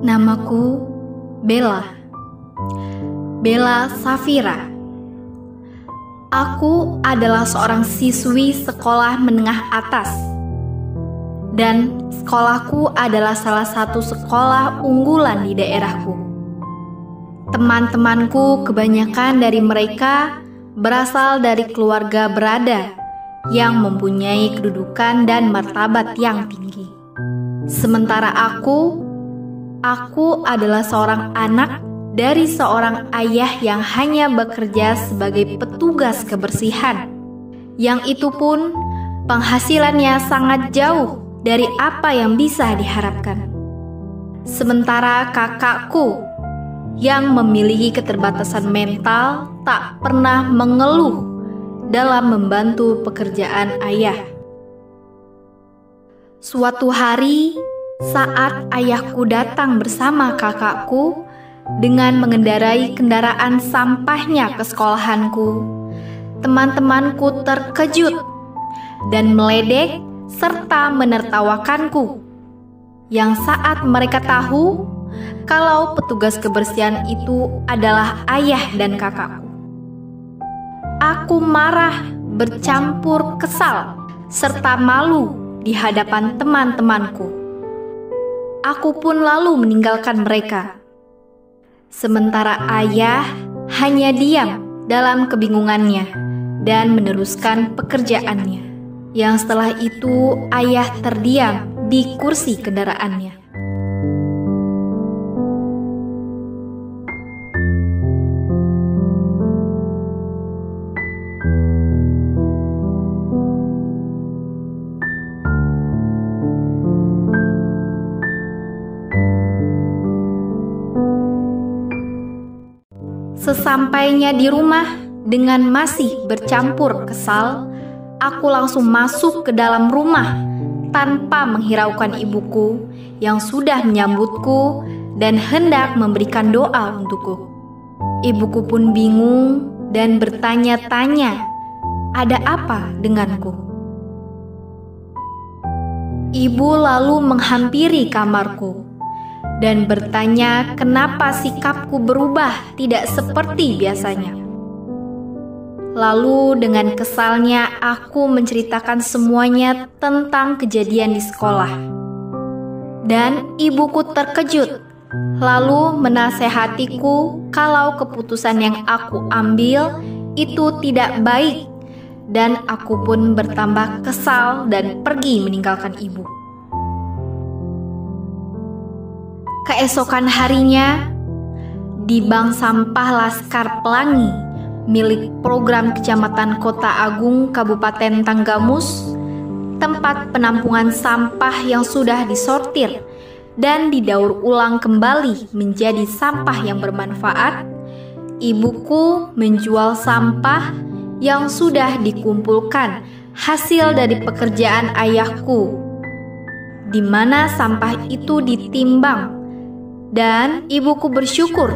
Namaku Bella. Bella Safira. Aku adalah seorang siswi sekolah menengah atas. Dan sekolahku adalah salah satu sekolah unggulan di daerahku. Teman-temanku kebanyakan dari mereka berasal dari keluarga berada yang mempunyai kedudukan dan martabat yang tinggi. Sementara aku adalah seorang anak dari seorang ayah yang hanya bekerja sebagai petugas kebersihan, yang itu pun penghasilannya sangat jauh dari apa yang bisa diharapkan. Sementara kakakku yang memiliki keterbatasan mental tak pernah mengeluh dalam membantu pekerjaan ayah. Suatu hari, saat ayahku datang bersama kakakku dengan mengendarai kendaraan sampahnya ke sekolahanku, teman-temanku terkejut dan meledek serta menertawakanku. Yang saat mereka tahu kalau petugas kebersihan itu adalah ayah dan kakakku. Aku marah bercampur kesal serta malu di hadapan teman-temanku. Aku pun lalu meninggalkan mereka. Sementara ayah hanya diam dalam kebingungannya dan meneruskan pekerjaannya. Yang setelah itu ayah terdiam di kursi kendaraannya. Sesampainya di rumah, dengan masih bercampur kesal, aku langsung masuk ke dalam rumah tanpa menghiraukan ibuku yang sudah menyambutku dan hendak memberikan doa untukku. Ibuku pun bingung dan bertanya-tanya, ada apa denganku? Ibu lalu menghampiri kamarku dan bertanya kenapa sikapku berubah tidak seperti biasanya. Lalu dengan kesalnya aku menceritakan semuanya tentang kejadian di sekolah. Dan ibuku terkejut, lalu menasehatiku kalau keputusan yang aku ambil itu tidak baik, dan aku pun bertambah kesal dan pergi meninggalkan ibu. Keesokan harinya, di bank sampah Laskar Pelangi milik program Kecamatan Kota Agung Kabupaten Tanggamus, tempat penampungan sampah yang sudah disortir dan didaur ulang kembali menjadi sampah yang bermanfaat, ibuku menjual sampah yang sudah dikumpulkan hasil dari pekerjaan ayahku, di mana sampah itu ditimbang. Dan ibuku bersyukur,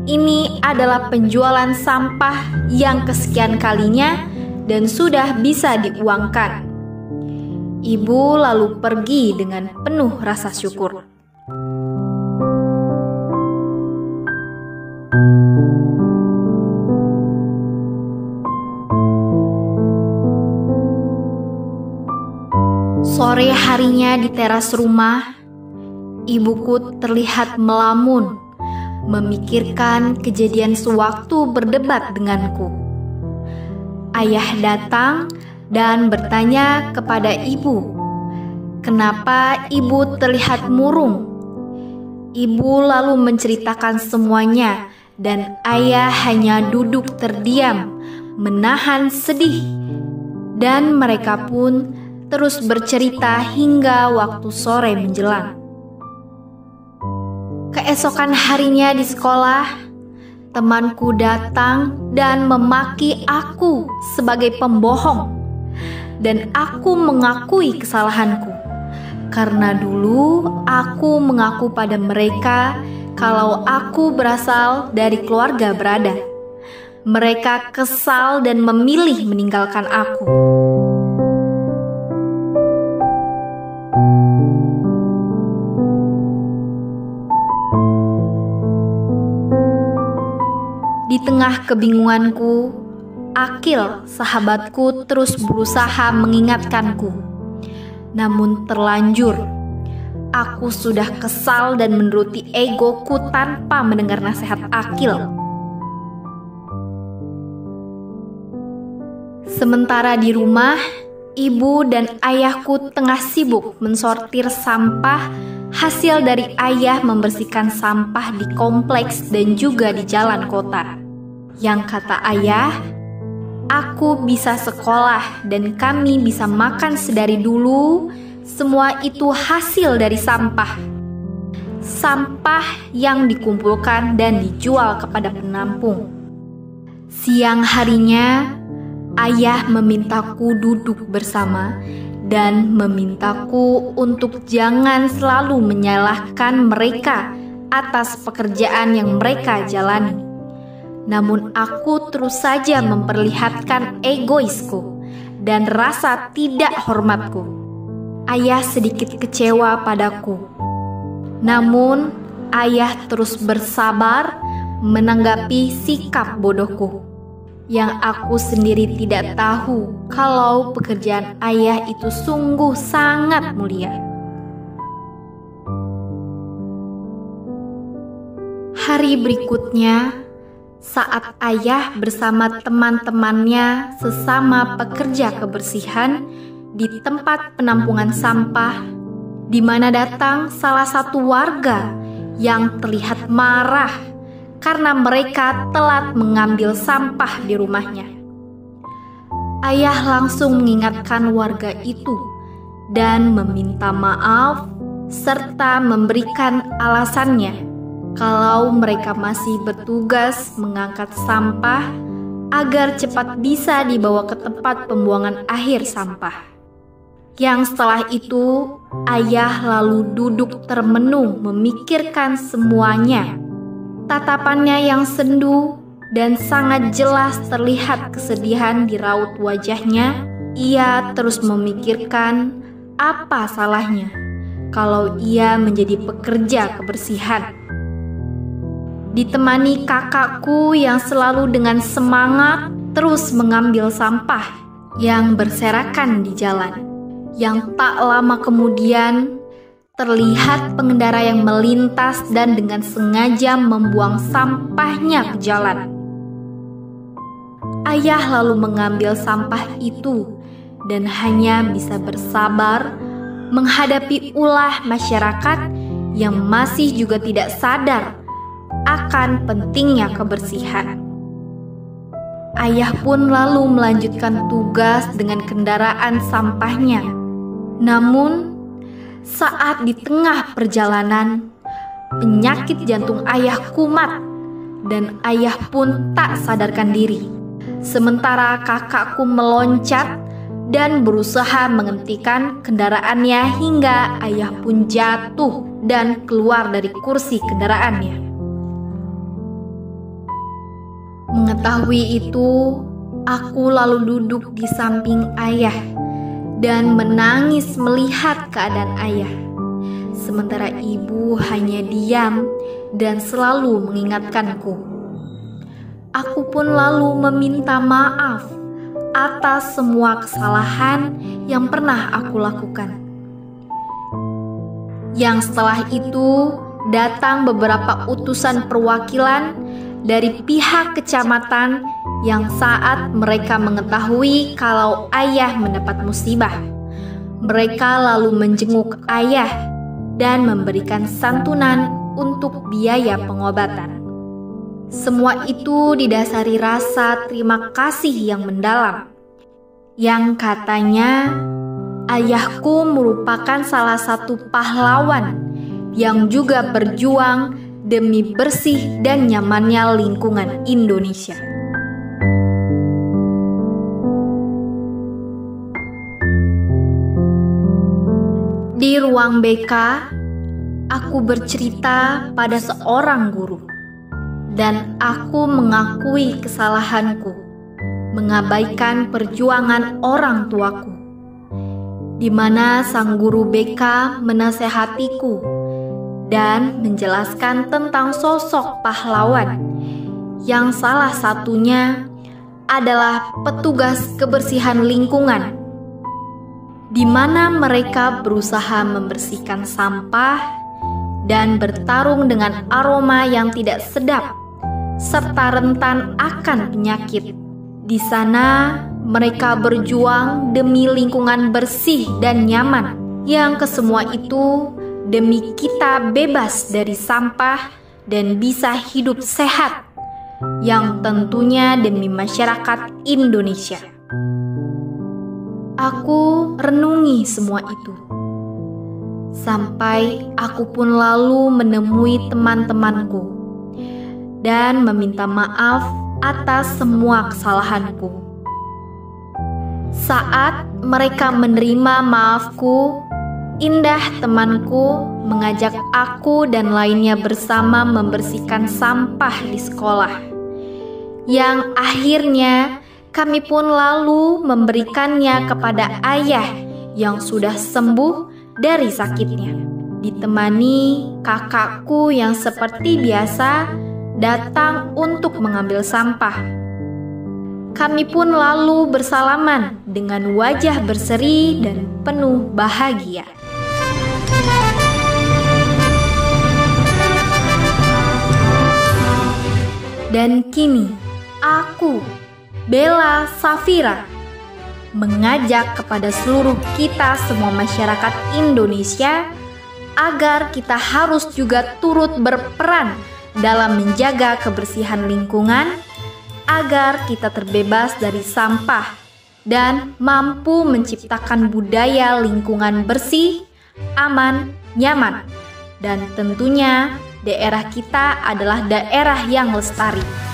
ini adalah penjualan sampah yang kesekian kalinya dan sudah bisa diuangkan. Ibu lalu pergi dengan penuh rasa syukur. Sore harinya di teras rumah, ibuku terlihat melamun, memikirkan kejadian sewaktu berdebat denganku. Ayah datang dan bertanya kepada ibu, kenapa ibu terlihat murung? Ibu lalu menceritakan semuanya dan ayah hanya duduk terdiam, menahan sedih. Dan mereka pun terus bercerita hingga waktu sore menjelang. Keesokan harinya di sekolah, temanku datang dan memaki aku sebagai pembohong. Dan aku mengakui kesalahanku, karena dulu aku mengaku pada mereka kalau aku berasal dari keluarga berada. Mereka kesal dan memilih meninggalkan aku. Di tengah kebingunganku, Akil, sahabatku, terus berusaha mengingatkanku. Namun terlanjur, aku sudah kesal dan menuruti egoku tanpa mendengar nasihat Akil. Sementara di rumah, ibu dan ayahku tengah sibuk mensortir sampah hasil dari ayah membersihkan sampah di kompleks dan juga di jalan kota. Yang kata ayah, aku bisa sekolah dan kami bisa makan sedari dulu. Semua itu hasil dari sampah. Sampah yang dikumpulkan dan dijual kepada penampung. Siang harinya, ayah memintaku duduk bersama dan memintaku untuk jangan selalu menyalahkan mereka atas pekerjaan yang mereka jalani. Namun aku terus saja memperlihatkan egoisku dan rasa tidak hormatku. Ayah sedikit kecewa padaku. Namun ayah terus bersabar menanggapi sikap bodohku. Yang aku sendiri tidak tahu kalau pekerjaan ayah itu sungguh sangat mulia. Hari berikutnya, saat ayah bersama teman-temannya sesama pekerja kebersihan di tempat penampungan sampah, di mana datang salah satu warga yang terlihat marah karena mereka telat mengambil sampah di rumahnya. Ayah langsung mengingatkan warga itu dan meminta maaf serta memberikan alasannya kalau mereka masih bertugas mengangkat sampah agar cepat bisa dibawa ke tempat pembuangan akhir sampah. Yang setelah itu, ayah lalu duduk termenung memikirkan semuanya. Tatapannya yang sendu dan sangat jelas terlihat kesedihan di raut wajahnya. Ia terus memikirkan apa salahnya kalau ia menjadi pekerja kebersihan. Ditemani kakakku yang selalu dengan semangat terus mengambil sampah yang berserakan di jalan. Yang tak lama kemudian terlihat pengendara yang melintas dan dengan sengaja membuang sampahnya ke jalan. Ayah lalu mengambil sampah itu dan hanya bisa bersabar menghadapi ulah masyarakat yang masih juga tidak sadar akan pentingnya kebersihan. Ayah pun lalu melanjutkan tugas dengan kendaraan sampahnya. Namun, saat di tengah perjalanan, penyakit jantung ayah kumat dan ayah pun tak sadarkan diri. Sementara kakakku meloncat dan berusaha menghentikan kendaraannya hingga ayah pun jatuh dan keluar dari kursi kendaraannya. Mengetahui itu, aku lalu duduk di samping ayah dan menangis melihat keadaan ayah. Sementara ibu hanya diam dan selalu mengingatkanku. Aku pun lalu meminta maaf atas semua kesalahan yang pernah aku lakukan. Yang setelah itu datang beberapa utusan perwakilan dari pihak kecamatan yang saat mereka mengetahui kalau ayah mendapat musibah, mereka lalu menjenguk ayah dan memberikan santunan untuk biaya pengobatan. Semua itu didasari rasa terima kasih yang mendalam, yang katanya ayahku merupakan salah satu pahlawan yang juga berjuang demi bersih dan nyamannya lingkungan Indonesia. Di ruang BK, aku bercerita pada seorang guru, dan aku mengakui kesalahanku, mengabaikan perjuangan orang tuaku, di mana sang guru BK menasehatiku dan menjelaskan tentang sosok pahlawan yang salah satunya adalah petugas kebersihan lingkungan, di mana mereka berusaha membersihkan sampah dan bertarung dengan aroma yang tidak sedap serta rentan akan penyakit. Di sana mereka berjuang demi lingkungan bersih dan nyaman, yang kesemua itu demi kita bebas dari sampah dan bisa hidup sehat, yang tentunya demi masyarakat Indonesia. Aku renungi semua itu, sampai aku pun lalu menemui teman-temanku dan meminta maaf atas semua kesalahanku. Saat mereka menerima maafku, Indah temanku mengajak aku dan lainnya bersama membersihkan sampah di sekolah, yang akhirnya kami pun lalu memberikannya kepada ayah yang sudah sembuh dari sakitnya, ditemani kakakku yang seperti biasa datang untuk mengambil sampah. Kami pun lalu bersalaman dengan wajah berseri dan penuh bahagia. Dan kini, aku, Bella Safira, mengajak kepada seluruh kita semua masyarakat Indonesia agar kita harus juga turut berperan dalam menjaga kebersihan lingkungan, agar kita terbebas dari sampah dan mampu menciptakan budaya lingkungan bersih, aman, nyaman, dan tentunya daerah kita adalah daerah yang lestari.